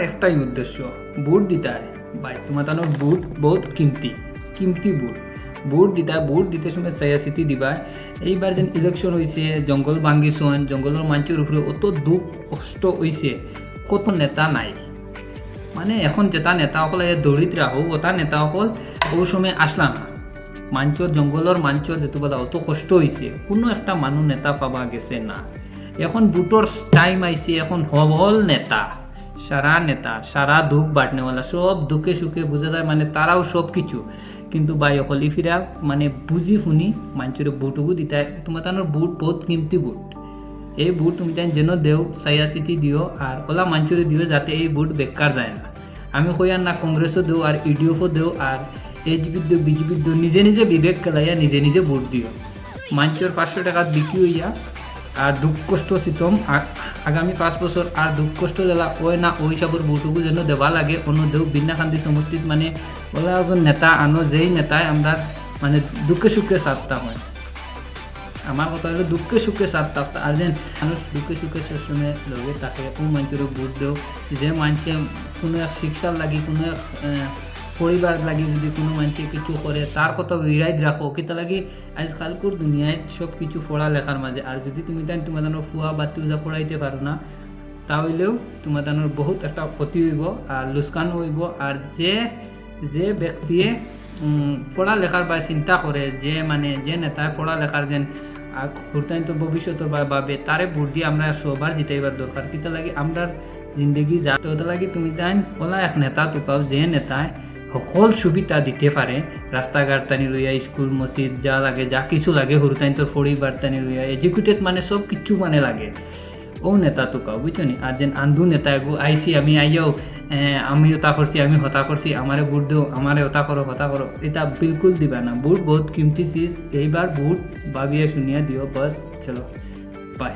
একটাই উদ্দেশ্য, ভোট দিতে হয় ভাই। তোমার তানোর ভোট বহুত কিমতি ভোট দিতে সময় সায়াসিতি দিবা। এইবার যেন ইলেকশন হয়েছে, জঙ্গল ভাঙ্গিছন, জঙ্গলের মানুষের উপরে অত দুঃখ কষ্ট হয়েছে, কত নেতা নাই। মানে এখন যেটা নেতা সকল দৌড়িত রাখো, ওটা নেতা সকল ও সময় আসলা না। জঙ্গলের মানুষের যেহেতু বলা অত কষ্ট হয়েছে, কোনো একটা মানুষ নেতা পাবা গেছে না। এখন ভোটর টাইম আইছে, এখন হল নেতা, সারা দুঃখ বাটনেওয়ালা, সব দুঃখে সুখে বোঝা যায়, মানে তারাও সব কিছু। কিন্তু ভাই অকলি ফিরা মানে বুঝি শুনি মানুষের ভোটকু দিতে। তোমার তানোর ভোট বহুত কিমতি ভোট। এই ভোট তুমি তাই যেন দেও, চাইয়া চিঠি দিও, আর ওলা মানুষের দিও, যাতে এই ভোট বেকার যায় না। আমি কইয়ার না কংগ্রেসও দেও, আর ইডিএফও দেও, আর এজপির দেও, বিজেপির দেও, নিজে বিবেক খেলাইয়া নিজে ভোট দিও। মানুষের 500 টাকা বিক্রি হইয়া আর দুঃখ কষ্ট চিতম আগামী 5 বছর আর দুঃখ কষ্ট দিলা ওই না, ওই হিসাবের ভোটকু যেন দেওয়া লাগে। অন্য দেও বিন্যাকান্দি সমষ্টিত মানে ওলা এজন নেতা আনো, যেই নেতায় আমরা মানে দুঃখে সুখে সাথটা হয়। আমার কথা হলো দুঃখে সুখে সাথ থাকতে, আর যেন মানুষ দুঃখে সুখে সবসময় লগে থাকে, ও মানুষেরও ভোট দেও। যে মানুষে কোনো এক শিক্ষার লাগি, কোনো এক পরিবার লাগি যদি কোনো মানুষে কিছু করে, তার কথা বিরাইত রাখো। কিতা লাগি আজকালকার দুনিয়ায় সব কিছু পড়ালেখার মাঝে, আর যদি তুমি তাই তোমার ফুয়া বা তুজা পড়াইতে পারো না, তাহলেও তোমার বহুত একটা ক্ষতি হইব আর লুসকান হইব। আর যে ব্যক্তিয়ে পড়ালেখার বা চিন্তা করে, যে নেতায় পড়ালেখার যেন তো ভবিষ্যতের ভাবে, তারে ভোট দিয়ে আমরা সবার জিতাইবার দরকার। কিতা লাগে আমরা জিন্দগি যা ওটা লাগে তুমি তাই ওলা এক নেতা তোকাও, যে নেতায় সকল সুবিধা দিতে পারে, রাস্তাঘাট টানি লইয়া, স্কুল মসজিদ যা লাগে, যা কিছু লাগে, হরুতাইন তোর পরিবার টানি লইয়া, এডুকেটেড মানে সব কিছু মানে লাগে, ও নেতা তোকাও, বুঝছো নি। আর যেন আন্ধু নেতা এগো আইসি, আমি আইয়াও আমি ওটা করছি, আমি হতা করছি, আমারে ভোট দেও, আমারে হতা করো, এটা বিলকুল দিবা না। ভোট বহুত কিমতি চিজ, এইবার ভোট ভাবিয়া শুনিয়া দিও, বাস চলো বাই।